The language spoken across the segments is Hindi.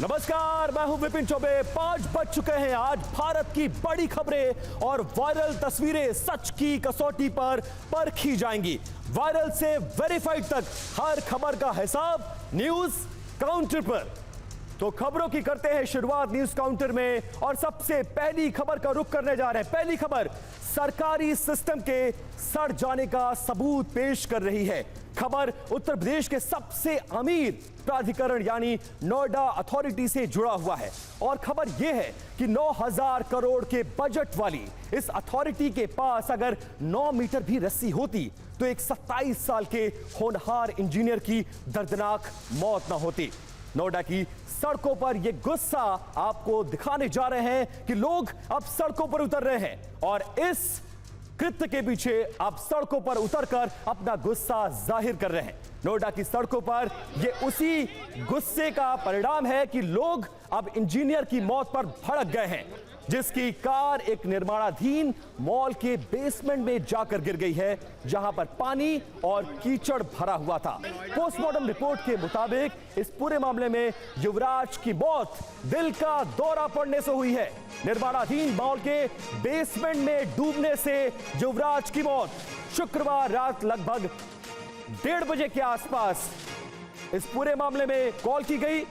नमस्कार, मैं हूं विपिन चौबे। 5 बज चुके हैं। आज भारत की बड़ी खबरें और वायरल तस्वीरें सच की कसौटी पर परखी जाएंगी। वायरल से वेरीफाइड तक हर खबर का हिसाब न्यूज काउंटर पर। तो खबरों की करते हैं शुरुआत न्यूज काउंटर में और सबसे पहली खबर का रुख करने जा रहे हैं। पहली खबर सरकारी सिस्टम के सड़ जाने का सबूत पेश कर रही है। खबर उत्तर प्रदेश के सबसे अमीर प्राधिकरण यानी नोएडा अथॉरिटी से जुड़ा हुआ है और खबर यह है कि 9,000 करोड़ के बजट वाली इस अथॉरिटी के पास अगर 9 मीटर भी रस्सी होती तो एक 27 साल के होनहार इंजीनियर की दर्दनाक मौत न होती। नोएडा की सड़कों पर यह गुस्सा आपको दिखाने जा रहे हैं कि लोग अब सड़कों पर उतर रहे हैं और इस कृत्य के पीछे आप सड़कों पर उतरकर अपना गुस्सा जाहिर कर रहे हैं। नोएडा की सड़कों पर यह उसी गुस्से का परिणाम है कि लोग अब इंजीनियर की मौत पर भड़क गए हैं, जिसकी कार एक निर्माणाधीन मॉल के बेसमेंट में जाकर गिर गई है, जहां पर पानी और कीचड़ भरा हुआ था। पोस्टमार्टम रिपोर्ट के मुताबिक इस पूरे मामले में युवराज की मौत दिल का दौरा पड़ने से हुई है। निर्माणाधीन मॉल के बेसमेंट में डूबने से युवराज की मौत शुक्रवार रात लगभग 1:30 बजे के आसपास इस पूरे मामले में कॉल की गई।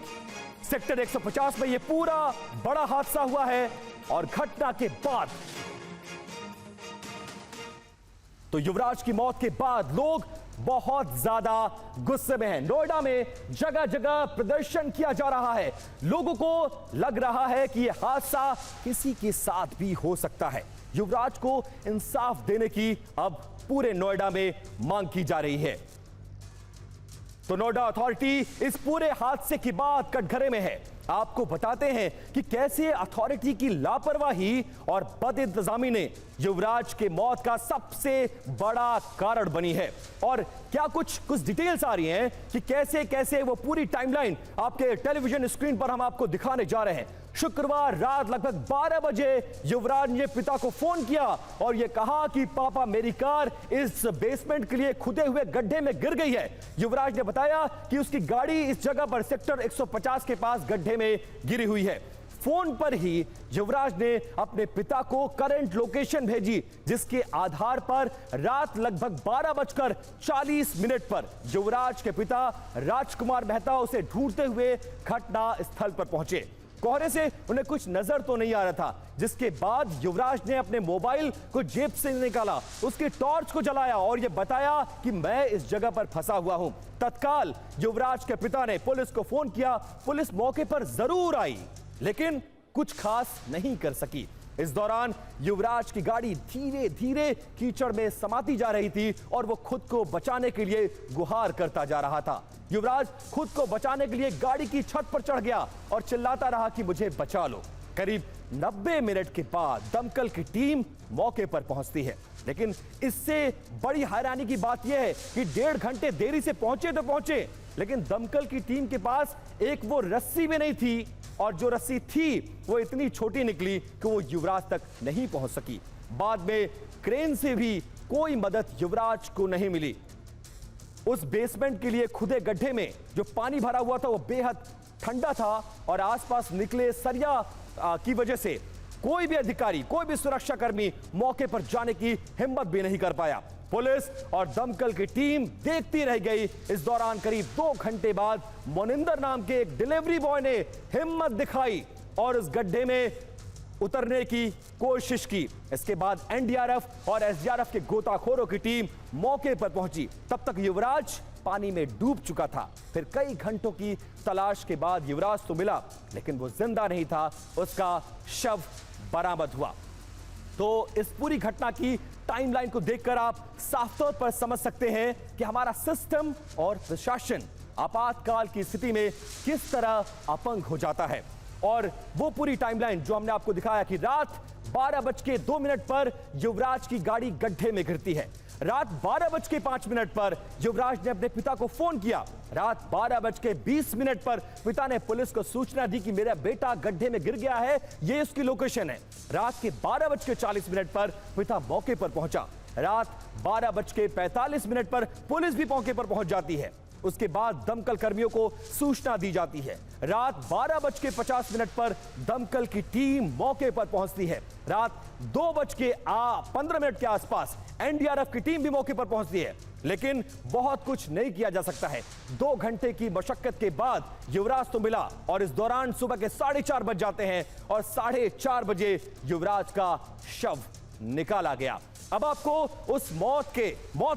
सेक्टर 150 में यह पूरा बड़ा हादसा हुआ है और घटना के बाद तो युवराज की मौत के बाद लोग बहुत ज्यादा गुस्से में हैं। नोएडा में जगह जगह प्रदर्शन किया जा रहा है। लोगों को लग रहा है कि यह हादसा किसी के साथ भी हो सकता है। युवराज को इंसाफ देने की अब पूरे नोएडा में मांग की जा रही है। तो नोएडा अथॉरिटी इस पूरे हादसे के बाद कटघरे में है। आपको बताते हैं कि कैसे अथॉरिटी की लापरवाही और बदइंतजामी ने युवराज के मौत का सबसे बड़ा कारण बनी है और क्या कुछ डिटेल्स आ रही हैं कि कैसे कैसे वो पूरी टाइमलाइन आपके टेलीविजन स्क्रीन पर हम आपको दिखाने जा रहे हैं। शुक्रवार रात लगभग 12 बजे युवराज ने पिता को फोन किया और यह कहा कि पापा मेरी कार इस बेसमेंट के लिए खुदे हुए गड्ढे में गिर गई है। युवराज ने बताया कि उसकी गाड़ी इस जगह पर सेक्टर 150 के पास गड्ढे में गिरी हुई है। फोन पर ही युवराज ने अपने पिता को करंट लोकेशन भेजी, जिसके आधार पर रात लगभग 12:40 पर युवराज के पिता राजकुमार मेहता उसे ढूंढते हुए घटना स्थल पर पहुंचे। कोहरे से उन्हें कुछ नजर तो नहीं आ रहा था, जिसके बाद युवराज ने अपने मोबाइल को जेब से निकाला, उसकी टॉर्च को जलाया और यह बताया कि मैं इस जगह पर फंसा हुआ हूं। तत्काल युवराज के पिता ने पुलिस को फोन किया। पुलिस मौके पर जरूर आई लेकिन कुछ खास नहीं कर सकी। इस दौरान युवराज की गाड़ी धीरे धीरे कीचड़ में समाती जा रही थी और वो खुद को बचाने के लिए गुहार करता जा रहा था। युवराज खुद को बचाने के लिए गाड़ी की छत पर चढ़ गया और चिल्लाता रहा कि मुझे बचा लो। करीब 90 मिनट के बाद दमकल की टीम मौके पर पहुंचती है, लेकिन इससे बड़ी हैरानी की बात यह है कि 1.5 घंटे देरी से पहुंचे तो पहुंचे, लेकिन दमकल की टीम के पास एक वो रस्सी भी नहीं थी और जो रस्सी थी वो इतनी छोटी निकली कि वो युवराज तक नहीं पहुंच सकी। बाद में क्रेन से भी कोई मदद युवराज को नहीं मिली। उस बेसमेंट के लिए खुदे गड्ढे में जो पानी भरा हुआ था वो बेहद ठंडा था और आसपास निकले सरिया की वजह से कोई भी अधिकारी, कोई भी सुरक्षाकर्मी मौके पर जाने की हिम्मत भी नहीं कर पाया। पुलिस और दमकल की टीम देखती रह गई। इस दौरान करीब 2 घंटे बाद मोनिंदर नाम के एक डिलीवरी बॉय ने हिम्मत दिखाई और उस गड्ढे में उतरने की कोशिश की। इसके बाद एनडीआरएफ और एसडीआरएफ के गोताखोरों की टीम मौके पर पहुंची। तब तक युवराज पानी में डूब चुका था। फिर कई घंटों की तलाश के बाद युवराज तो मिला, लेकिन वो जिंदा नहीं था, उसका शव बरामद हुआ। तो इस पूरी घटना की टाइमलाइन को देखकर आप साफ तौर पर समझ सकते हैं कि हमारा सिस्टम और प्रशासन आपातकाल की स्थिति में किस तरह अपंग हो जाता है। और वो पूरी टाइमलाइन जो हमने आपको दिखाया कि रात 12:02 पर युवराज की गाड़ी गड्ढे में गिरती है। रात 12:05 पर युवराज ने अपने पिता को फोन किया। रात 12:20 पर पिता ने पुलिस को सूचना दी कि मेरा बेटा गड्ढे में गिर गया है, ये उसकी लोकेशन है। रात के 12:40 पर पिता मौके पर पहुंचा। रात 12:45 पर पुलिस भी मौके पर पहुंच जाती है। उसके बाद दमकल कर्मियों को सूचना दी जाती है। रात 12:50 पर दमकल की टीम मौके पर पहुंचती है। रात 2:15 के आसपास एनडीआरएफ की टीम भी मौके पर पहुंचती है, लेकिन बहुत कुछ नहीं किया जा सकता है। 2 घंटे की मशक्कत के बाद युवराज तो मिला और इस दौरान सुबह के 4:30 बज जाते हैं और 4:30 बजे युवराज का शव निकाला गया। अब आपको उस मौत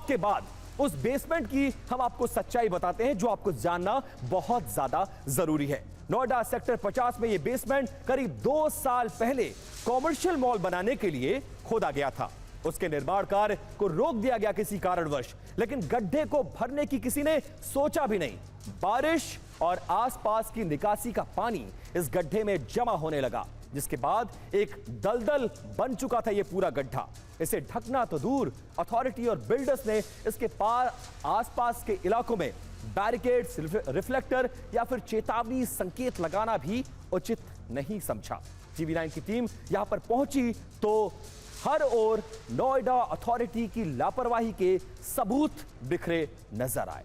के बाद उस बेसमेंट की हम आपको सच्चाई बताते हैं, जो आपको जानना बहुत ज्यादा जरूरी है। नोएडा सेक्टर 50 में यह बेसमेंट करीब 2 साल पहले कॉमर्शियल मॉल बनाने के लिए खोदा गया था। उसके निर्माण कार्य को रोक दिया गया किसी कारणवश, लेकिन गड्ढे को भरने की किसी ने सोचा भी नहीं। बारिश और आसपास की निकासी का पानी इस गड्ढे में जमा होने लगा, जिसके बाद एक दलदल बन चुका था यह पूरा गड्ढा। इसे ढकना तो दूर, अथॉरिटी और बिल्डर्स ने इसके आसपास के इलाकों में बैरिकेड्स, रिफ्लेक्टर या फिर चेतावनी संकेत लगाना भी उचित नहीं समझा। TV9 की टीम यहां पर पहुंची तो हर ओर नोएडा अथॉरिटी की लापरवाही के सबूत बिखरे नजर आए।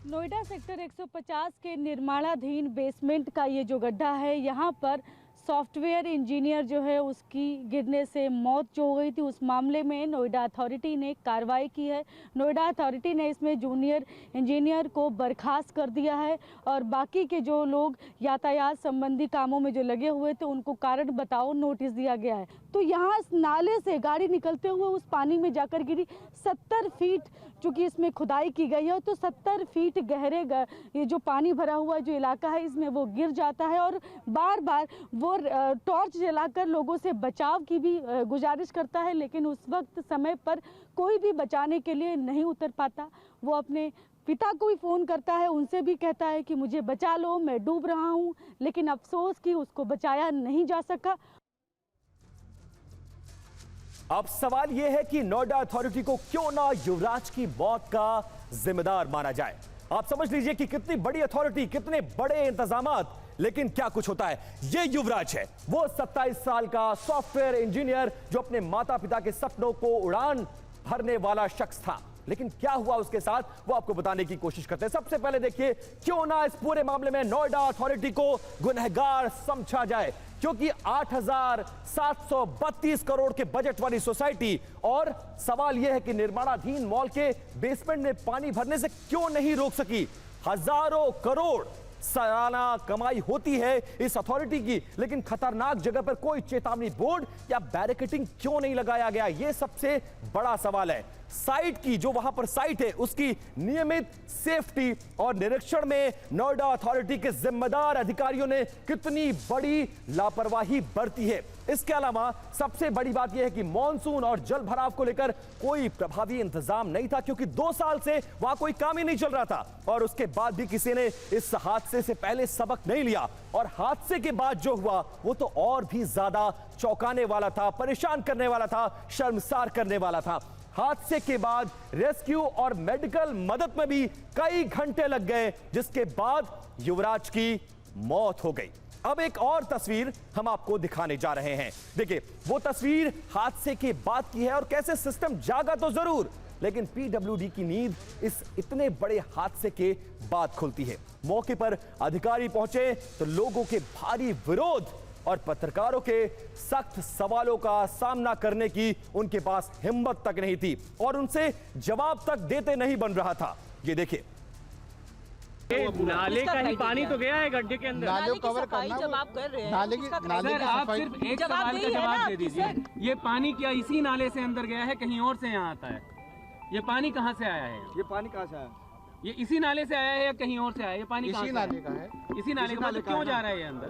नोएडा सेक्टर 150 के निर्माणाधीन बेसमेंट का ये जो गड्ढा है, यहाँ पर सॉफ्टवेयर इंजीनियर जो है उसकी गिरने से मौत जो हो गई थी, उस मामले में नोएडा अथॉरिटी ने कार्रवाई की है। नोएडा अथॉरिटी ने इसमें जूनियर इंजीनियर को बर्खास्त कर दिया है और बाकी के जो लोग यातायात संबंधी कामों में जो लगे हुए थे उनको कारण बताओ नोटिस दिया गया है। तो यहाँ इस नाले से गाड़ी निकलते हुए उस पानी में जाकर गिरी। 70 फीट चूँकि इसमें खुदाई की गई है, तो 70 फीट गहरे ये जो पानी भरा हुआ जो इलाका है इसमें वो गिर जाता है और बार बार वो टॉर्च जलाकर लोगों से बचाव की भी गुजारिश करता है, लेकिन उस वक्त समय पर कोई भी बचाने के लिए नहीं उतर पाता। वो अपने पिता को भी फ़ोन करता है, उनसे भी कहता है कि मुझे बचा लो, मैं डूब रहा हूँ, लेकिन अफसोस कि उसको बचाया नहीं जा सका। अब सवाल यह है कि नोएडा अथॉरिटी को क्यों ना युवराज की मौत का जिम्मेदार माना जाए। आप समझ लीजिए कि कितनी बड़ी अथॉरिटी, कितने बड़े इंतजामात, लेकिन क्या कुछ होता है। ये युवराज है, वो 27 साल का सॉफ्टवेयर इंजीनियर जो अपने माता पिता के सपनों को उड़ान भरने वाला शख्स था। लेकिन क्या हुआ उसके साथ, वो आपको बताने की कोशिश करते हैं। सबसे पहले देखिए, क्यों ना इस पूरे मामले में नोएडा अथॉरिटी को गुनहगार समझा जाए, क्योंकि 8,732 करोड़ के बजट वाली सोसाइटी, और सवाल यह है कि निर्माणाधीन मॉल के बेसमेंट में पानी भरने से क्यों नहीं रोक सकी। हजारों करोड़ सालाना कमाई होती है इस अथॉरिटी की, लेकिन खतरनाक जगह पर कोई चेतावनी बोर्ड या बैरिकेडिंग क्यों नहीं लगाया गया, यह सबसे बड़ा सवाल है। साइट की, जो वहां पर साइट है, उसकी नियमित सेफ्टी और निरीक्षण में नोएडा अथॉरिटी के जिम्मेदार अधिकारियों ने कितनी बड़ी लापरवाही बरती है। इसके अलावा सबसे बड़ी बात यह है कि मॉनसून और जल भराव को लेकर कोई प्रभावी इंतजाम नहीं था, क्योंकि 2 साल से वहां कोई काम ही नहीं चल रहा था और उसके बाद भी किसी ने इस हादसे से पहले सबक नहीं लिया। और हादसे के बाद जो हुआ वो तो और भी ज्यादा चौंकाने वाला था, परेशान करने वाला था, शर्मसार करने वाला था। हादसे के बाद रेस्क्यू और मेडिकल मदद में भी कई घंटे लग गए, जिसके बाद युवराज की मौत हो गई। अब एक और तस्वीर हम आपको दिखाने जा रहे हैं। देखिए, वो तस्वीर हादसे के बाद की है और कैसे सिस्टम जागा तो जरूर, लेकिन पीडब्ल्यूडी की नींद इस इतने बड़े हादसे के बाद खुलती है। मौके पर अधिकारी पहुंचे तो लोगों के भारी विरोध और पत्रकारों के सख्त सवालों का सामना करने की उनके पास हिम्मत तक नहीं थी और उनसे जवाब तक देते नहीं बन रहा था। ये देखिए, नाले का ही पानी तो गया है गड्ढे के अंदर। नाले को कवर करना, जब आप कर रहे हैं नाले की सर, आप सिर्फ एक सवाल का जवाब दे दीजिए। ये पानी क्या इसी नाले से अंदर गया है, कहीं और से यहाँ आता है? ये पानी कहाँ से आया है? ये पानी कहाँ से आया? ये इसी नाले से आया है या कहीं और से आया है? ये पानी इसी नाले का है। इसी नाले का, मतलब क्यों जा रहा है ये अंदर?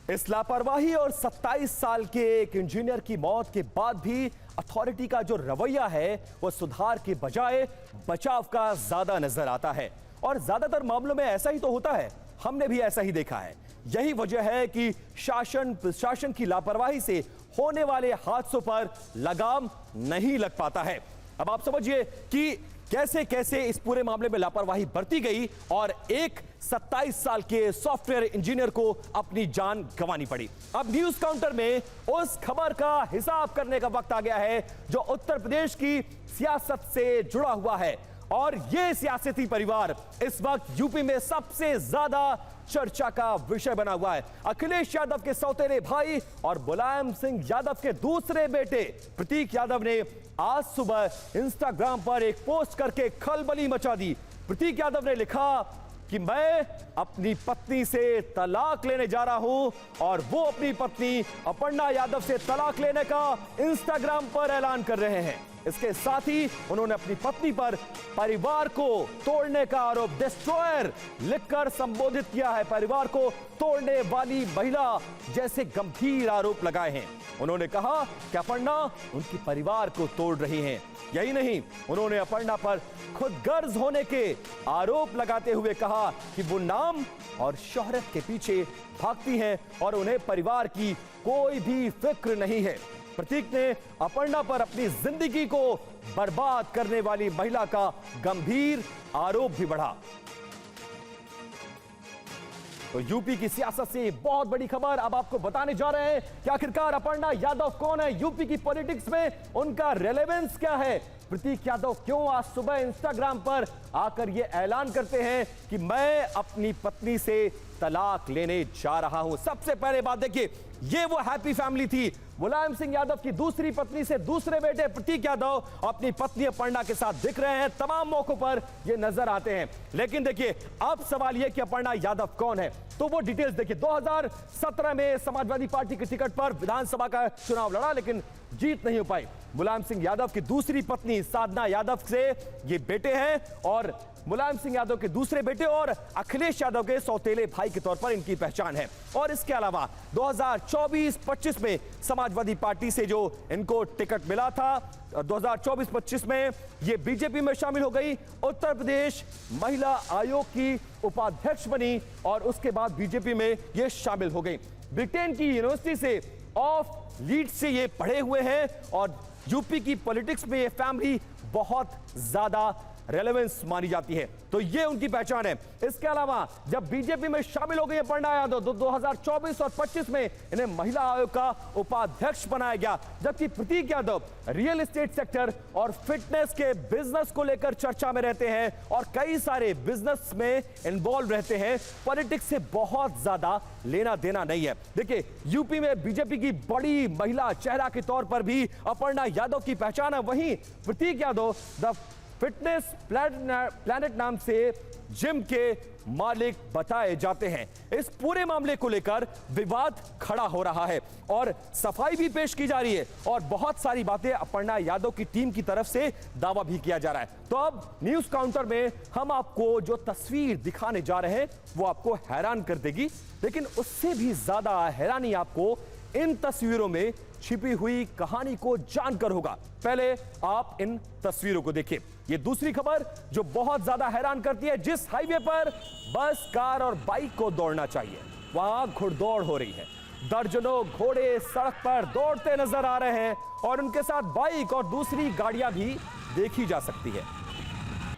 इस लापरवाही और 27 साल के एक इंजीनियर की मौत के बाद भी अथॉरिटी का जो रवैया है वो सुधार के बजाय बचाव का ज्यादा नजर आता है और ज्यादातर मामलों में ऐसा ही तो होता है। हमने भी ऐसा ही देखा है। यही वजह है कि शासन प्रशासन की लापरवाही से होने वाले हादसों पर लगाम नहीं लग पाता है। अब आप समझिए कि कैसे कैसे इस पूरे मामले में लापरवाही बरती गई और एक 27 साल के सॉफ्टवेयर इंजीनियर को अपनी जान गंवानी पड़ी। अब न्यूज काउंटर में उस खबर का हिसाब करने का वक्त आ गया है जो उत्तर प्रदेश की सियासत से जुड़ा हुआ है और यह सियासती परिवार इस वक्त यूपी में सबसे ज्यादा चर्चा का विषय बना हुआ है। अखिलेश यादव के सौतेले भाई और मुलायम सिंह यादव के दूसरे बेटे प्रतीक यादव ने आज सुबह इंस्टाग्राम पर एक पोस्ट करके खलबली मचा दी। प्रतीक यादव ने लिखा कि मैं अपनी पत्नी से तलाक लेने जा रहा हूं और वो अपनी पत्नी अपर्णा यादव से तलाक लेने का इंस्टाग्राम पर ऐलान कर रहे हैं। इसके साथ ही उन्होंने अपनी पत्नी पर परिवार को तोड़ने का आरोप डिस्ट्रॉयर लिखकर संबोधित किया है। परिवार को तोड़ने वाली महिला जैसे गंभीर आरोप लगाए हैं। उन्होंने कहा कि अपर्णा उनकी परिवार को तोड़ रही हैं। यही नहीं, उन्होंने अपर्णा पर खुदगर्ज होने के आरोप लगाते हुए कहा कि वो नाम और शोहरत के पीछे भागती हैं और उन्हें परिवार की कोई भी फिक्र नहीं है। प्रतीक ने अपर्णा पर अपनी जिंदगी को बर्बाद करने वाली महिला का गंभीर आरोप भी बढ़ा। तो यूपी की सियासत से बहुत बड़ी खबर अब आपको बताने जा रहे हैं कि आखिरकार अपर्णा यादव कौन है, यूपी की पॉलिटिक्स में उनका रेलेवेंस क्या है। प्रतीक यादव क्यों आज सुबह इंस्टाग्राम पर आकर यह ऐलान करते हैं कि मैं अपनी पत्नी से तलाक लेने जा रहा हूं। सबसे पहले बात देखिए, ये वो हैप्पी फैमिली थी। मुलायम सिंह यादव की दूसरी पत्नी से दूसरे बेटे प्रतीक यादव अपनी पत्नी अपर्णा के साथ दिख रहे हैं, तमाम मौकों पर ये नजर आते हैं। लेकिन देखिए, अब सवाल यह कि अपर्णा यादव कौन है, तो वो डिटेल्स देखिए। 2017 में समाजवादी पार्टी के टिकट पर विधानसभा का चुनाव लड़ा लेकिन जीत नहीं हो पाई। मुलायम सिंह यादव की दूसरी पत्नी साधना यादव से ये बेटे हैं और मुलायम सिंह यादव के दूसरे बेटे और अखिलेश यादव के सौतेले भाई के तौर पर इनकी पहचान है। और इसके अलावा 2024-25 में समाजवादी पार्टी से जो इनको टिकट मिला था, 2024-25 में ये बीजेपी में शामिल हो गई, उत्तर प्रदेश महिला आयोग की उपाध्यक्ष बनी और उसके बाद बीजेपी में ये शामिल हो गई। ब्रिटेन की यूनिवर्सिटी से ऑफ लीड से ये पढ़े हुए हैं और यूपी की पॉलिटिक्स में ये फैमिली बहुत ज्यादा रेलेवेंस मानी जाती है, तो ये उनकी पहचान है। इसके अलावा जब बीजेपी में शामिल हो गई अपर्णा यादव, 2024 और 25 में इन्हें महिला आयोग का उपाध्यक्ष बनाया गया, जबकि प्रतीक यादव रियल एस्टेट सेक्टर और फिटनेस के बिजनेस को लेकर चर्चा में रहते हैं और कई सारे बिजनेस में इन्वॉल्व रहते हैं। पॉलिटिक्स से बहुत ज्यादा लेना देना नहीं है। देखिए, यूपी में बीजेपी की बड़ी महिला चेहरा के तौर पर भी अपर्णा यादव की पहचान है। वहीं प्रतीक यादव द फिटनेस प्लैनेट नाम से जिम के मालिक बताए जाते हैं। इस पूरे मामले को लेकर विवाद खड़ा हो रहा है और सफाई भी पेश की जा रही है और बहुत सारी बातें अपर्णा यादव की टीम की तरफ से दावा भी किया जा रहा है। तो अब न्यूज काउंटर में हम आपको जो तस्वीर दिखाने जा रहे हैं वो आपको हैरान कर देगी, लेकिन उससे भी ज्यादा हैरानी आपको इन तस्वीरों में छिपी हुई कहानी को जानकर होगा। पहले आप इन तस्वीरों को देखिए। ये दूसरी खबर जो बहुत ज्यादा हैरान करती है, जिस हाईवे पर बस, कार और बाइक को दौड़ना चाहिए वहां घुड़दौड़ हो रही है। दर्जनों घोड़े सड़क पर दौड़ते नजर आ रहे हैं और उनके साथ बाइक और दूसरी गाड़ियां भी देखी जा सकती है।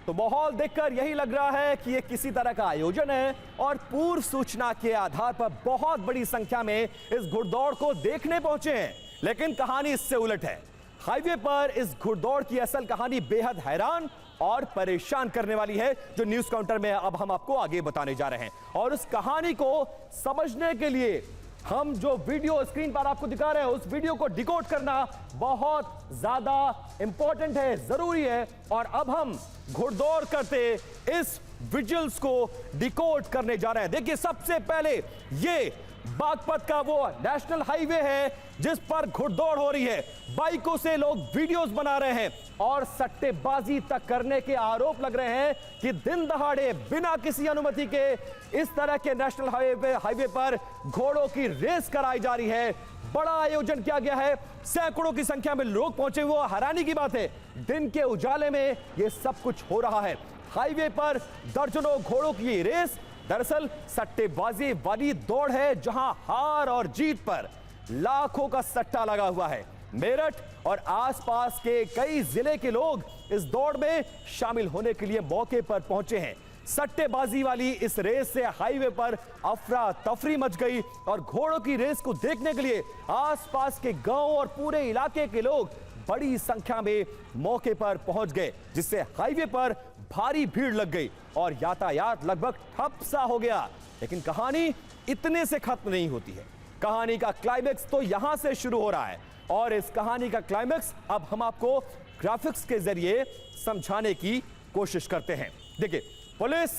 तो माहौल देखकर यही लग रहा है कि यह किसी तरह का आयोजन है और पूर्व सूचना के आधार पर बहुत बड़ी संख्या में इस घुड़दौड़ को देखने पहुंचे हैं। लेकिन कहानी इससे उलट है। हाईवे पर इस घुड़दौड़ की असल कहानी बेहद हैरान और परेशान करने वाली है, जो न्यूज काउंटर में अब हम आपको आगे बताने जा रहे हैं। और उस कहानी को समझने के लिए हम जो वीडियो स्क्रीन पर आपको दिखा रहे हैं, उस वीडियो को डिकोड करना बहुत ज्यादा इंपॉर्टेंट है, जरूरी है। और अब हम घुड़दौड़ करते इस विजुअल्स को डिकोड करने जा रहे हैं। देखिए, सबसे पहले ये बागपत का वो नेशनल हाईवे है जिस पर घुड़दौड़ हो रही है। बाइकों से लोग वीडियोस बना रहे हैं और सट्टेबाजी तक करने के आरोप लग रहे हैं कि दिन दहाड़े बिना किसी अनुमति के इस तरह के नेशनल हाईवे पर घोड़ों की रेस कराई जा रही है। बड़ा आयोजन किया गया है, सैकड़ों की संख्या में लोग पहुंचे हुए। हैरानी की बात है, दिन के उजाले में यह सब कुछ हो रहा है। हाईवे पर दर्जनों घोड़ों की रेस दरअसल सट्टेबाजी वाली दौड़ है, जहां हार और जीत पर लाखों का सट्टा लगा हुआ है। मेरठ और आसपास के कई जिले के लोग इस दौड़ में शामिल होने के लिए मौके पर पहुंचे हैं। सट्टेबाजी वाली इस रेस से हाईवे पर अफरा तफरी मच गई और घोड़ों की रेस को देखने के लिए आसपास के गांव और पूरे इलाके के लोग बड़ी संख्या में मौके पर पहुंच गए, जिससे हाईवे पर भारी भीड़ लग गई और यातायात लगभग ठप सा हो गया। लेकिन कहानी इतने से खत्म नहीं होती है। कहानी का क्लाइमेक्स तो यहां से शुरू हो रहा है और इस कहानी का क्लाइमेक्स अब हम आपको ग्राफिक्स के जरिए समझाने की कोशिश करते हैं। देखिए, पुलिस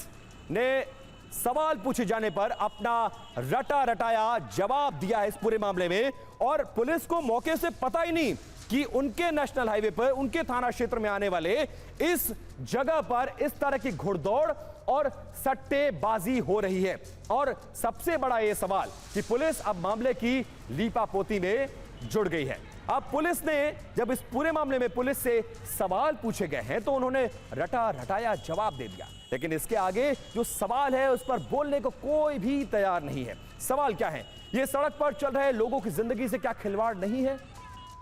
ने सवाल पूछे जाने पर अपना रटा रटाया जवाब दिया है इस पूरे मामले में, और पुलिस को मौके से पता ही नहीं कि उनके नेशनल हाईवे पर, उनके थाना क्षेत्र में आने वाले इस जगह पर इस तरह की घुड़दौड़ और सट्टेबाजी हो रही है। और सबसे बड़ा यह सवाल कि पुलिस अब मामले की लीपापोती में जुड़ गई है। अब पुलिस ने जब इस पूरे मामले में पुलिस से सवाल पूछे गए हैं तो उन्होंने रटा रटाया जवाब दे दिया, लेकिन इसके आगे जो सवाल है उस पर बोलने को कोई भी तैयार नहीं है। सवाल क्या है? ये सड़क पर चल रहे लोगों की जिंदगी से क्या खिलवाड़ नहीं है?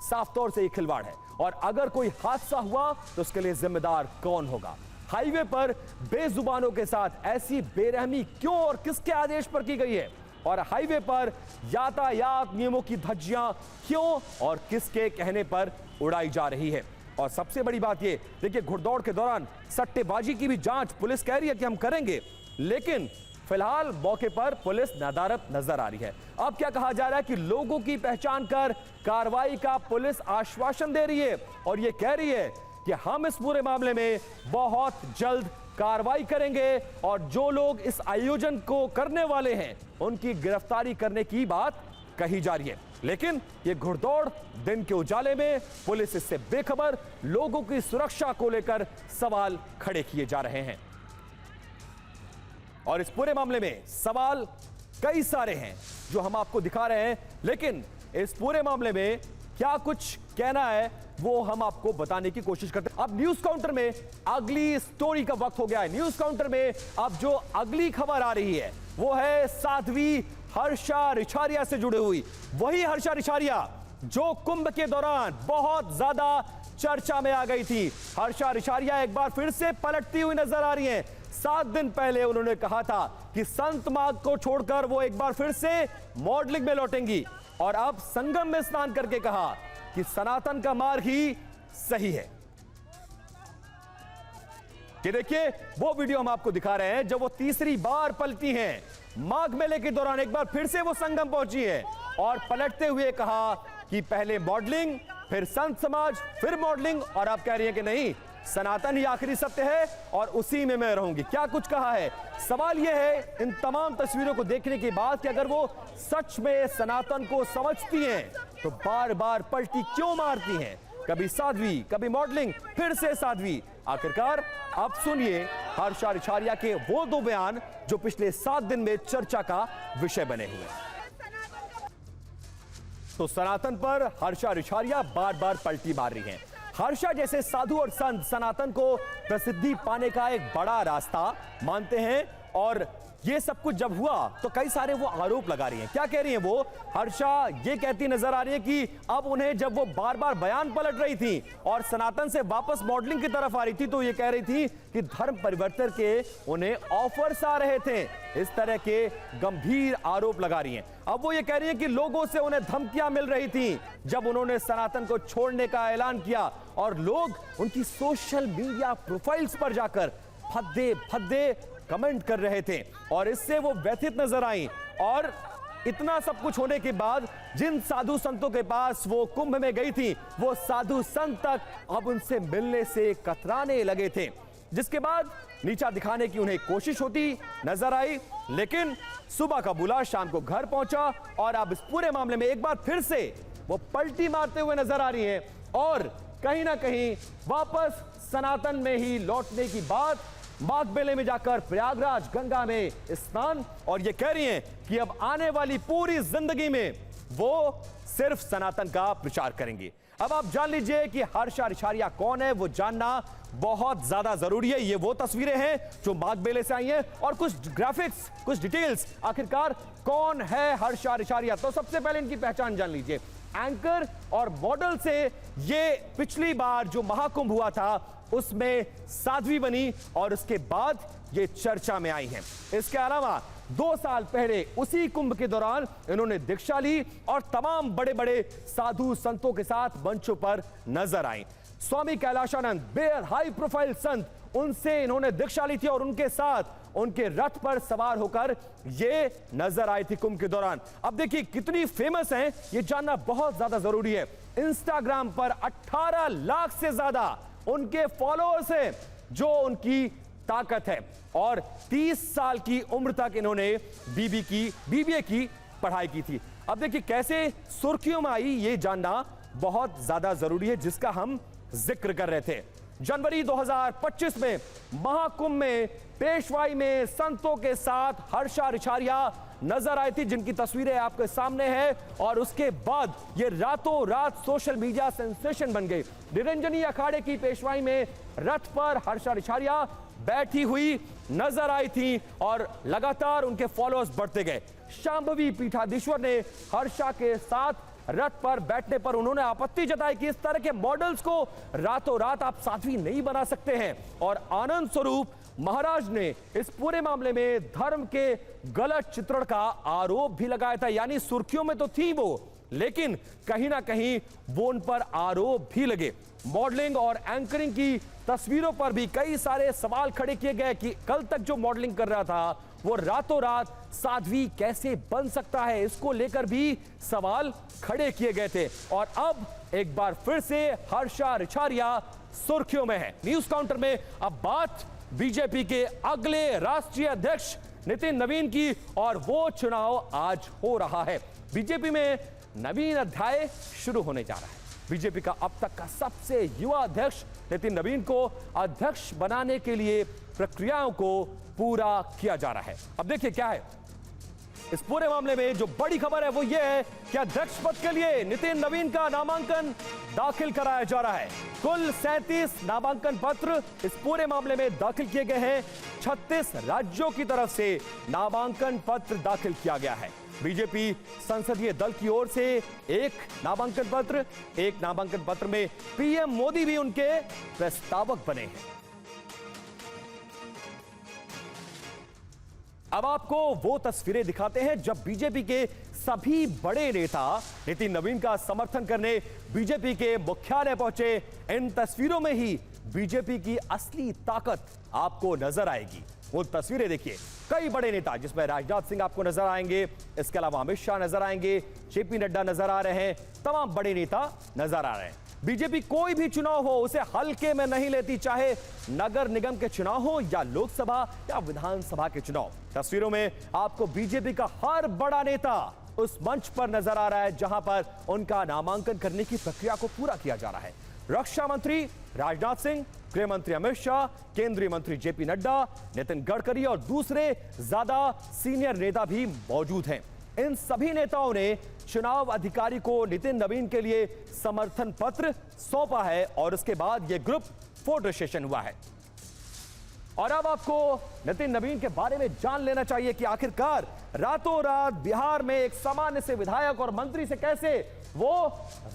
साफ तौर से ये खिलवाड़ है, और अगर कोई हादसा हुआ तो उसके लिए जिम्मेदार कौन होगा? हाईवे पर बेजुबानों के साथ ऐसी बेरहमी क्यों और किसके आदेश पर की गई है? और हाईवे पर यातायात नियमों की धज्जियां क्यों और किसके कहने पर उड़ाई जा रही है? और सबसे बड़ी बात ये, देखिए, घुड़दौड़ के दौरान सट्टेबाजी की भी जांच पुलिस कह रही है कि हम करेंगे, लेकिन फिलहाल मौके पर पुलिस नदारद नजर आ रही है। अब क्या कहा जा रहा है कि लोगों की पहचान कर कार्रवाई का पुलिस आश्वासन दे रही है और ये कह रही है कि हम इस पूरे मामले में बहुत जल्द कार्रवाई करेंगे और जो लोग इस आयोजन को करने वाले हैं उनकी गिरफ्तारी करने की बात कही जा रही है। लेकिन ये घुड़दौड़ दिन के उजाले में पुलिस इससे बेखबर, लोगों की सुरक्षा को लेकर सवाल खड़े किए जा रहे हैं। और इस पूरे मामले में सवाल कई सारे हैं जो हम आपको दिखा रहे हैं, लेकिन इस पूरे मामले में क्या कुछ कहना है वो हम आपको बताने की कोशिश करते हैं। अब न्यूज काउंटर में अगली स्टोरी का वक्त हो गया है। न्यूज काउंटर में अब जो अगली खबर आ रही है वो है साध्वी हर्षा रिछारिया से जुड़ी हुई। वही हर्षा रिछारिया जो कुंभ के दौरान बहुत ज्यादा चर्चा में आ गई थी। हर्षा रिछारिया एक बार फिर से पलटती हुई नजर आ रही हैं। 7 दिन पहले उन्होंने कहा था कि संत मार्ग को छोड़कर वो एक बार फिर से मॉडलिंग में लौटेंगी, और अब संगम में स्नान करके कहा कि सनातन का मार्ग ही सही है। कि देखिए, वो वीडियो हम आपको दिखा रहे हैं जब वो तीसरी बार पलटी हैं। माघ मेले के दौरान एक बार फिर से वो संगम पहुंची है और पलटते हुए कहा कि पहले मॉडलिंग, फिर संत समाज, फिर मॉडलिंग, और आप कह रही हैं कि नहीं, सनातन ही आखिरी सत्य है और उसी में मैं रहूंगी। क्या कुछ कहा है? सवाल यह है इन तमाम तस्वीरों को देखने के बाद कि अगर वो सच में सनातन को समझती हैं तो बार बार पलटी क्यों मारती हैं? कभी साध्वी, कभी मॉडलिंग, फिर से साध्वी। आखिरकार अब सुनिए हर्षा रिछारिया के वो 2 बयान जो पिछले 7 दिन में चर्चा का विषय बने हुए। तो सनातन पर हर्षा रिछारिया बार बार पलटी मार रही हैं। हर्षा जैसे साधु और संत सनातन को प्रसिद्धि पाने का एक बड़ा रास्ता मानते हैं, और ये सब कुछ जब हुआ तो कई सारे वो आरोप लगा रही हैं। क्या कह रही हैं वो? हर्षा ये कहती नजर आ रही है कि अब उन्हें, जब वो बार बार बयान पलट रही थी और सनातन से वापस मॉडलिंग की तरफ आ रही थी, तो ये कह रही थी कि धर्म परिवर्तन के उन्हें ऑफर्स आ रहे थे। इस तरह के गंभीर आरोप लगा रही हैं। अब वो ये कह रही है कि लोगों से उन्हें धमकियां मिल रही थी जब उन्होंने सनातन को छोड़ने का ऐलान किया, और लोग उनकी सोशल मीडिया प्रोफाइल्स पर जाकर भद्दे भद्दे कमेंट कर रहे थे और इससे वो व्यथित नजर आई। और इतना सब कुछ होने के बाद जिन साधु संतों के पास वो कुंभ में गई थी, वो साधु संत तक अब उनसे मिलने से कतराने लगे थे, जिसके बाद नीचा दिखाने की उन्हें कोशिश होती नजर आई। लेकिन सुबह का बुला शाम को घर पहुंचा और अब इस पूरे मामले में एक बार फिर से वो पलटी मारते हुए नजर आ रही हैं और कहीं ना कहीं वापस सनातन में ही लौटने की बात, माघ मेले में जाकर प्रयागराज गंगा में स्नान, और ये कह रही हैं कि अब आने वाली पूरी जिंदगी में वो सिर्फ सनातन का प्रचार करेंगी। अब आप जान लीजिए कि हर्षा रिछारिया कौन है, वो जानना बहुत ज्यादा जरूरी है। ये वो तस्वीरें हैं जो माघ मेले से आई हैं और कुछ ग्राफिक्स, कुछ डिटेल्स, आखिरकार कौन है हर्षा रिछारिया। तो सबसे पहले इनकी पहचान जान लीजिए। एंकर और मॉडल से ये पिछली बार जो महाकुंभ हुआ था उसमें साध्वी बनी और उसके बाद ये चर्चा में आई हैं। इसके अलावा 2 साल पहले उसी कुंभ के दौरान इन्होंने दीक्षा ली और तमाम बड़े बड़े साधु संतों के साथ मंचों पर नजर आई। स्वामी कैलाशानंद बेहद हाई प्रोफाइल संत, उनसे इन्होंने दीक्षा ली थी और उनके साथ उनके रथ पर सवार होकर ये नजर आई थी कुंभ के दौरान। अब देखिए कितनी फेमस हैं, ये जानना बहुत ज्यादा जरूरी है। इंस्टाग्राम पर 18 लाख से ज्यादा उनके फॉलोअर्स हैं, जो उनकी ताकत है। और 30 साल की उम्र तक इन्होंने बीबीए की पढ़ाई की थी। अब देखिए कैसे सुर्खियों में आई, ये जानना बहुत ज्यादा जरूरी है, जिसका हम जिक्र कर रहे थे। जनवरी 2025 में महाकुंभ में पेशवाई में संतों के साथ हर्षा रिछारिया नजर आई थी, जिनकी तस्वीरें आपके सामने है। और उसके बाद ये रातों रात सोशल मीडिया सेंसेशन बन गई। निरंजनी अखाड़े की पेशवाई में रथ पर हर्षा रिछारिया बैठी हुई नजर आई थी और लगातार उनके फॉलोअर्स बढ़ते गए। शांभवी पीठाधीश्वर ने हर्षा के साथ रथ पर बैठने पर उन्होंने आपत्ति जताई कि इस तरह के मॉडल्स को रातों रात आप साध्वी नहीं बना सकते हैं। और आनंद स्वरूप महाराज ने इस पूरे मामले में धर्म के गलत चित्रण का आरोप भी लगाया था। यानी सुर्खियों में तो थी वो, लेकिन कहीं ना कहीं वो उन पर आरोप भी लगे। मॉडलिंग और एंकरिंग की तस्वीरों पर भी कई सारे सवाल खड़े किए गए कि कल तक जो मॉडलिंग कर रहा था वो रातों रात साध्वी कैसे बन सकता है, इसको लेकर भी सवाल खड़े किए गए थे। और अब एक बार फिर से हर्षा रिछारिया सुर्खियों में है। न्यूज काउंटर में अब बात बीजेपी के अगले राष्ट्रीय अध्यक्ष नितिन नवीन की, और वो चुनाव आज हो रहा है। बीजेपी में नवीन अध्याय शुरू होने जा रहा है। बीजेपी का अब तक का सबसे युवा अध्यक्ष नितिन नवीन को अध्यक्ष बनाने के लिए प्रक्रियाओं को पूरा किया जा रहा है। अब देखिए क्या है इस पूरे मामले में जो बड़ी खबर है वो ये है कि अध्यक्ष पद के लिए नितिन नवीन का नामांकन दाखिल कराया जा रहा है। कुल 37 नामांकन पत्र इस पूरे मामले में दाखिल किए गए हैं। 36 राज्यों की तरफ से नामांकन पत्र दाखिल किया गया है। बीजेपी संसदीय दल की ओर से एक नामांकन पत्र में पीएम मोदी भी उनके प्रस्तावक बने हैं। अब आपको वो तस्वीरें दिखाते हैं जब बीजेपी के सभी बड़े नेता नितिन नवीन का समर्थन करने बीजेपी के मुख्यालय पहुंचे। इन तस्वीरों में ही बीजेपी की असली ताकत आपको नजर आएगी। वो तस्वीरें देखिए, कई बड़े नेता जिसमें राजनाथ सिंह आपको नजर आएंगे, इसके अलावा अमित शाह नजर आएंगे, जेपी नड्डा नजर आ रहे हैं, तमाम बड़े नेता नजर आ रहे हैं। बीजेपी कोई भी चुनाव हो उसे हल्के में नहीं लेती, चाहे नगर निगम के चुनाव हो या लोकसभा या विधानसभा के चुनाव। तस्वीरों में आपको बीजेपी का हर बड़ा नेता उस मंच पर नजर आ रहा है जहां पर उनका नामांकन करने की प्रक्रिया को पूरा किया जा रहा है। रक्षा मंत्री राजनाथ सिंह, गृह मंत्री अमित शाह, केंद्रीय मंत्री जेपी नड्डा, नितिन गडकरी और दूसरे ज्यादा सीनियर नेता भी मौजूद हैं। इन सभी नेताओं ने चुनाव अधिकारी को नितिन नवीन के लिए समर्थन पत्र सौंपा है और उसके बाद यह ग्रुप फोटो सेशन हुआ है। और अब आपको नितिन नवीन के बारे में जान लेना चाहिए कि आखिरकार रातों रात बिहार में एक सामान्य से विधायक और मंत्री से कैसे वो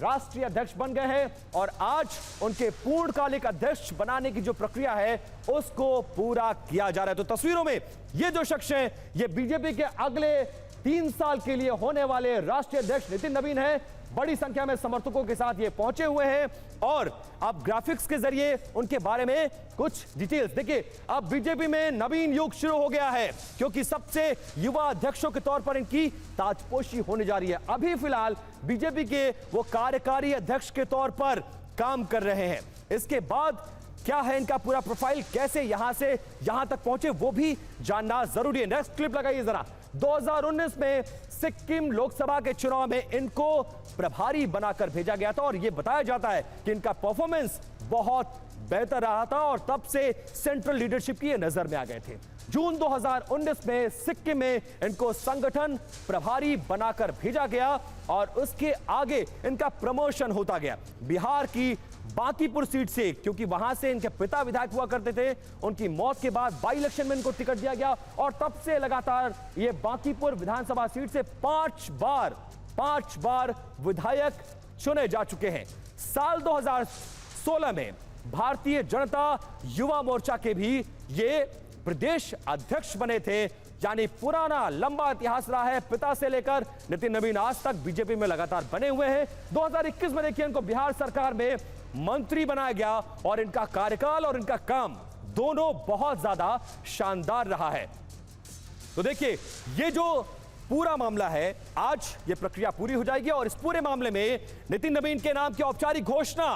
राष्ट्रीय अध्यक्ष बन गए हैं और आज उनके पूर्णकालिक अध्यक्ष बनाने की जो प्रक्रिया है उसको पूरा किया जा रहा है। तो तस्वीरों में ये जो शख्स हैं ये बीजेपी के अगले 3 साल के लिए होने वाले राष्ट्रीय अध्यक्ष नितिन नवीन हैं। बड़ी संख्या में समर्थकों के साथ ये पहुंचे हुए हैं और अब ग्राफिक्स के जरिए उनके बारे में कुछ डिटेल्स देखिए। अब बीजेपी में नवीन युग शुरू हो गया है क्योंकि सबसे युवा अध्यक्षों के तौर पर इनकी ताजपोशी होने जा रही है। अभी फिलहाल बीजेपी के वो कार्यकारी अध्यक्ष के तौर पर काम कर रहे हैं। इसके बाद क्या है इनका पूरा प्रोफाइल, कैसे यहां से यहां तक पहुंचे, वो भी जानना जरूरी है। नेक्स्ट क्लिप लगाइए जरा। 2019 में सिक्किम लोकसभा के चुनाव में इनको प्रभारी बनाकर भेजा गया था और यह बताया जाता है कि इनका परफॉर्मेंस बहुत बेहतर रहा था और तब से सेंट्रल लीडरशिप की ये नजर में आ गए थे। जून 2019 में सिक्किम में इनको संगठन प्रभारी बनाकर भेजा गया और उसके आगे इनका प्रमोशन होता गया। बिहार की बांकीपुर सीट से, क्योंकि वहां से इनके पिता विधायक हुआ करते थे, उनकी मौत के बाद बाई इलेक्शन में इनको टिकट दिया गया और तब से लगातार ये बांकीपुर विधानसभा सीट से 5 बार विधायक चुने जा चुके हैं। साल 2016 में भारतीय जनता युवा मोर्चा के भी ये प्रदेश अध्यक्ष बने थे। यानी पुराना लंबा इतिहास रहा है। पिता से लेकर नितिन नवीन आज तक बीजेपी में लगातार बने हुए हैं। 2021 में देखिए इनको बिहार सरकार में मंत्री बनाया गया और इनका कार्यकाल और इनका काम दोनों बहुत ज्यादा शानदार रहा है। तो देखिए ये जो पूरा मामला है, आज ये प्रक्रिया पूरी हो जाएगी और इस पूरे मामले में नितिन नवीन के नाम की औपचारिक घोषणा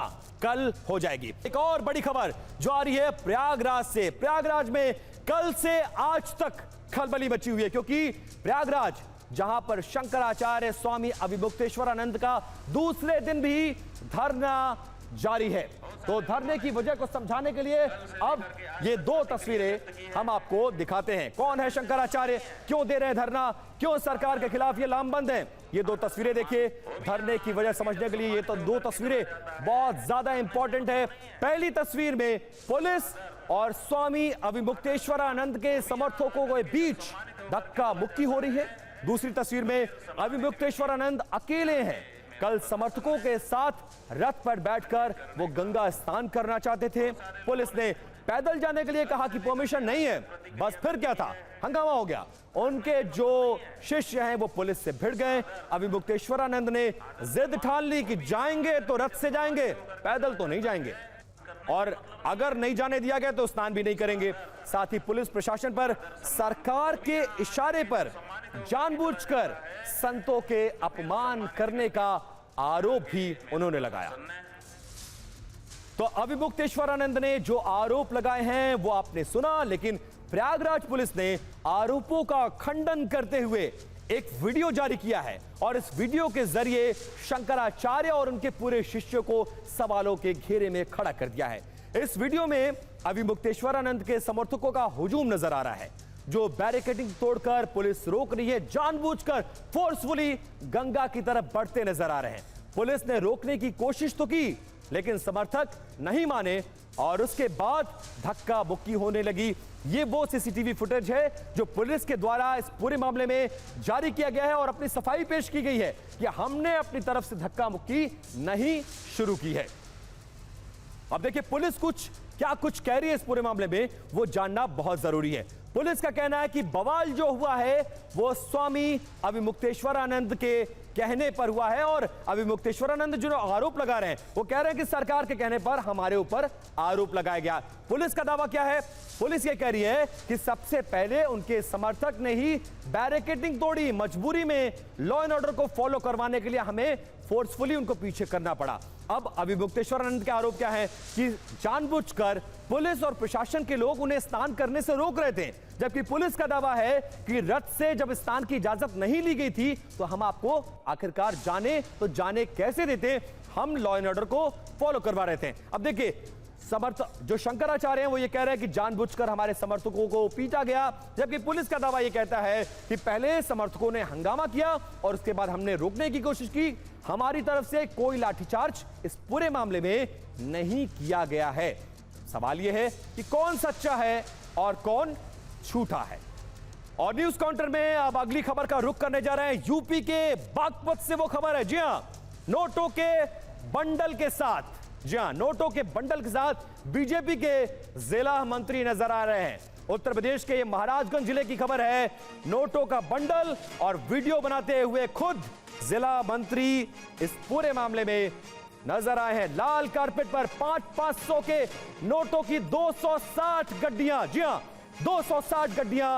कल हो जाएगी। एक और बड़ी खबर जो आ रही है प्रयागराज से। प्रयागराज में कल से आज तक खलबली मची हुई है, क्योंकि प्रयागराज जहां पर शंकराचार्य स्वामी अविमुक्तेश्वरानंद का दूसरे दिन भी धरना जारी है। तो धरने की वजह को समझाने के लिए अब ये दो तस्वीरें हम आपको दिखाते हैं। कौन है शंकराचार्य, क्यों दे रहे हैं धरना, क्यों सरकार के खिलाफ ये लामबंद है। ये दो तस्वीरें देखिए, धरने की वजह समझने के लिए ये तो दो तस्वीरें बहुत ज्यादा इंपॉर्टेंट है। पहली तस्वीर में पुलिस और स्वामी अविमुक्तेश्वरानंद के समर्थकों के बीच धक्का मुक्की हो रही है। दूसरी तस्वीर में अविमुक्तेश्वरानंद अकेले हैं। कल समर्थकों के साथ रथ पर बैठकर वो गंगा स्नान करना चाहते थे। पुलिस ने पैदल जाने के लिए कहा कि परमिशन नहीं है। बस फिर क्या था, हंगामा हो गया। उनके जो शिष्य हैं वो पुलिस से भिड़ गए। अविमुक्तेश्वरानंद ने जिद ठान ली कि जाएंगे तो रथ से जाएंगे, पैदल तो नहीं जाएंगे, और अगर नहीं जाने दिया गया तो स्नान भी नहीं करेंगे। साथ ही पुलिस प्रशासन पर सरकार के इशारे पर जानबूझकर संतों के अपमान करने का आरोप भी उन्होंने लगाया। तो अविमुक्तेश्वरानंद ने जो आरोप लगाए हैं वो आपने सुना, लेकिन प्रयागराज पुलिस ने आरोपों का खंडन करते हुए एक वीडियो जारी किया है और इस वीडियो के जरिए शंकराचार्य और उनके पूरे शिष्यों को सवालों के घेरे में खड़ा कर दिया है। इस वीडियो में अविमुक्तेश्वरानंद के समर्थकों का हुजूम नजर आ रहा है, जो बैरिकेडिंग तोड़कर पुलिस रोक रही है, जानबूझकर फोर्सफुली गंगा की तरफ बढ़ते नजर आ रहे हैं। पुलिस ने रोकने की कोशिश तो की, लेकिन समर्थक नहीं माने और उसके बाद धक्का मुक्की होने लगी। ये वो सीसीटीवी फुटेज है जो पुलिस के द्वारा इस पूरे मामले में जारी किया गया है और अपनी सफाई पेश की गई है कि हमने अपनी तरफ से धक्का मुक्की नहीं शुरू की है। अब देखिए पुलिस क्या कुछ कह रही है इस पूरे मामले में, वो जानना बहुत जरूरी है। पुलिस का कहना है कि बवाल जो हुआ है वो स्वामी अविमुक्तेश्वरानंद के कहने पर हुआ है और अविमुक्तेश्वरानंद जो आरोप लगा रहे हैं वो कह रहे हैं कि सरकार के कहने पर हमारे ऊपर आरोप लगाया गया। पुलिस का दावा क्या है? पुलिस ये कह रही है कि सबसे पहले उनके समर्थक ने ही बैरिकेडिंग तोड़ी, मजबूरी में लॉ एंड ऑर्डर को फॉलो करवाने के लिए हमें फोर्सफुली उनको पीछे करना पड़ा। अब अविमुक्तेश्वरानंद के आरोप क्या है कि जानबूझकर पुलिस और प्रशासन के लोग उन्हें स्नान करने से रोक रहे थे, जबकि पुलिस का दावा है कि रथ से जब स्नान की इजाजत नहीं ली गई थी तो हम आपको आखिरकार जाने कैसे देते, हम लॉ एंड ऑर्डर को फॉलो करवा रहे थे। अब देखिए जो शंकराचार्य हैं वो ये कह रहे हैं कि जानबूझकर हमारे समर्थकों को पीटा गया, जबकि पुलिस का दावा ये कहता है कि पहले समर्थकों ने हंगामा किया और उसके बाद हमने रोकने की कोशिश की। हमारी तरफ से कोई लाठीचार्ज इस पूरे मामले में नहीं किया गया है। सवाल यह है कि कौन सच्चा है और कौन झूठा है। और न्यूज काउंटर में अब अगली खबर का रुख करने जा रहे हैं। यूपी के बागपत से वो खबर है, जी हां, नोटों के बंडल के साथ, जी हां, नोटों के बंडल के साथ बीजेपी के जिला मंत्री नजर आ रहे हैं। उत्तर प्रदेश के ये महाराजगंज जिले की खबर है। नोटों का बंडल और वीडियो बनाते हुए खुद जिला मंत्री इस पूरे मामले में नजर आए हैं। लाल कारपेट पर 500 के नोटों की 260 गड्डियां, जी हां, 260 गड्डियां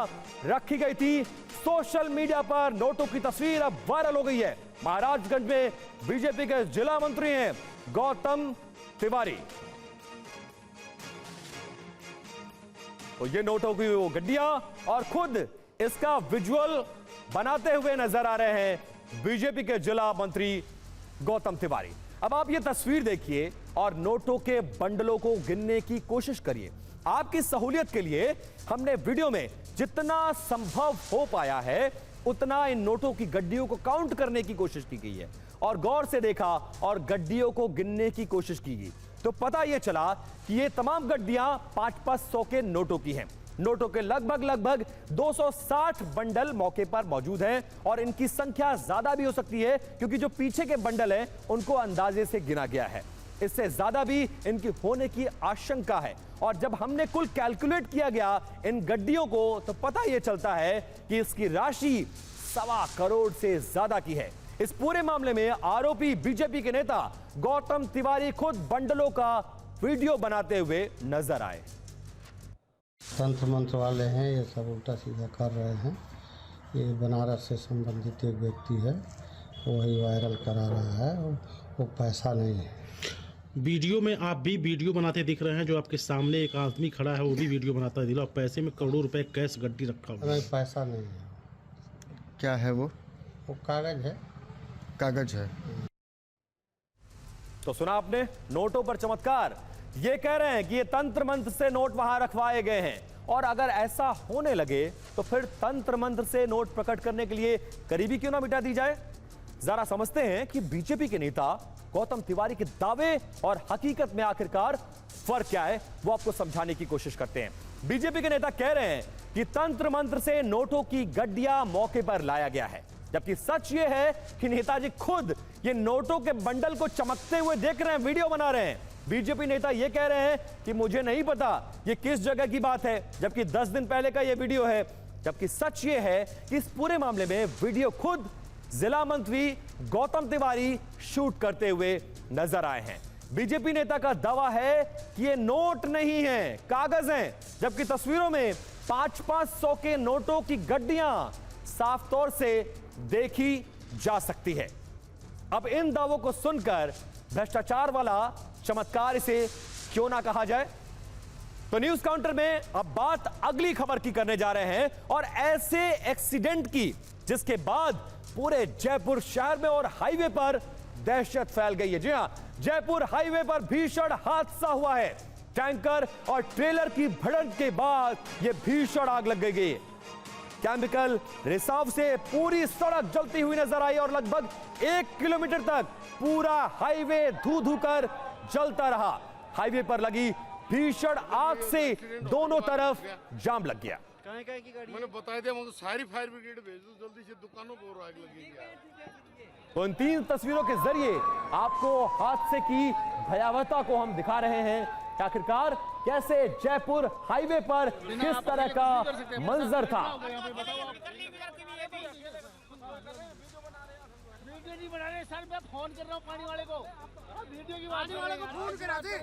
रखी गई थी। सोशल मीडिया पर नोटों की तस्वीर अब वायरल हो गई है। महाराजगंज में बीजेपी के जिला मंत्री हैं गौतम तिवारी। तो ये नोटों की वो गड्डियां और खुद इसका विजुअल बनाते हुए नजर आ रहे हैं बीजेपी के जिला मंत्री गौतम तिवारी। अब आप ये तस्वीर देखिए और नोटों के बंडलों को गिनने की कोशिश करिए। आपकी सहूलियत के लिए हमने वीडियो में जितना संभव हो पाया है उतना इन नोटों की गड्डियों को काउंट करने की कोशिश की गई है और गौर से देखा और गड्डियों को गिनने की कोशिश की गई तो पता यह चला कि ये तमाम गड्डियां 500 के नोटों की हैं। नोटों के लगभग 260 बंडल मौके पर मौजूद हैं और इनकी संख्या ज्यादा भी हो सकती है क्योंकि जो पीछे के बंडल हैं उनको अंदाजे से गिना गया है। इससे ज्यादा भी इनकी होने की आशंका है और जब हमने कुल कैलकुलेट किया गया इन गड्डियों को तो पता यह चलता है कि इसकी राशि 1.25 करोड़ से ज्यादा की है। इस पूरे मामले में आरोपी बीजेपी के नेता गौतम तिवारी खुद बंडलों का वीडियो बनाते हुए नजर आए। तंत्र मंत्र वाले हैं, ये सब उल्टा सीधा कर रहे हैं। ये बनारस से संबंधित एक व्यक्ति है, वही वायरल करा रहा है, वो पैसा नहीं है। वीडियो में आप भी वीडियो बनाते दिख रहे हैं, जो आपके सामने एक आदमी खड़ा है वो भी वीडियो बनाता दिख रहा है। पैसे में करोड़ों रुपए कैश गड्डी रखा हुआ है। नहीं, पैसा नहीं है। क्या है वो कागज है। कागज है। तो सुना आपने, नोटों पर चमत्कार। ये कह रहे हैं कि ये तंत्र मंत्र से नोट वहां रखवाए गए हैं और अगर ऐसा होने लगे तो फिर तंत्र मंत्र से नोट प्रकट करने के लिए करीबी क्यों ना मिटा दी जाए। जरा समझते हैं कि बीजेपी के नेता गौतम तिवारी के दावे और हकीकत में आखिरकार फर्क क्या है, वो आपको समझाने की कोशिश करते हैं। बीजेपी के नेता कह रहे हैं कि तंत्र मंत्र से नोटों की गड्डियां मौके पर लाया गया है, जबकि सच यह है कि नेताजी खुद ये नोटों के बंडल को चमकते हुए देख रहे हैं, वीडियो बना रहे हैं। बीजेपी नेता यह कह रहे हैं कि मुझे नहीं पता ये किस जगह की बात है, जबकि 10 दिन पहले का यह वीडियो है। जबकि सच यह है कि इस पूरे मामले में वीडियो खुद जिला मंत्री गौतम तिवारी शूट करते हुए नजर आए हैं। बीजेपी नेता का दावा है कि ये नोट नहीं है, कागज हैं, जबकि तस्वीरों में 500 के नोटों की गड्डियां साफ तौर से देखी जा सकती है। अब इन दावों को सुनकर भ्रष्टाचार वाला चमत्कार इसे क्यों ना कहा जाए। तो न्यूज काउंटर में अब बात अगली खबर की करने जा रहे हैं और ऐसे एक्सीडेंट की जिसके बाद पूरे जयपुर शहर में और हाईवे पर दहशत फैल गई है। जी हां, जयपुर हाईवे पर भीषण हादसा हुआ है। टैंकर और ट्रेलर की भिड़ंत के बाद यह भीषण आग लग गई। केमिकल रिसाव से पूरी सड़क जलती हुई नजर आई और लगभग 1 किलोमीटर तक पूरा हाईवे धू धू कर जलता रहा। हाईवे पर लगी भीषण आग से दोनों तरफ जाम लग गया। मैंने बताया दिया, मुझे सारी फायर ब्रिगेड भेज दो जल्दी से, दुकानों पर आग लगेगी। उन 3 तस्वीरों के जरिए आपको हादसे की भयावहता को हम दिखा रहे हैं कि आखिरकार कैसे जयपुर हाईवे पर किस तरह का मंजर था। वीडियो नहीं बना रहे सर, मैं फोन कर रहा हूँ पानी वाले को, वीडियो की बात वाले को फोन करा दे।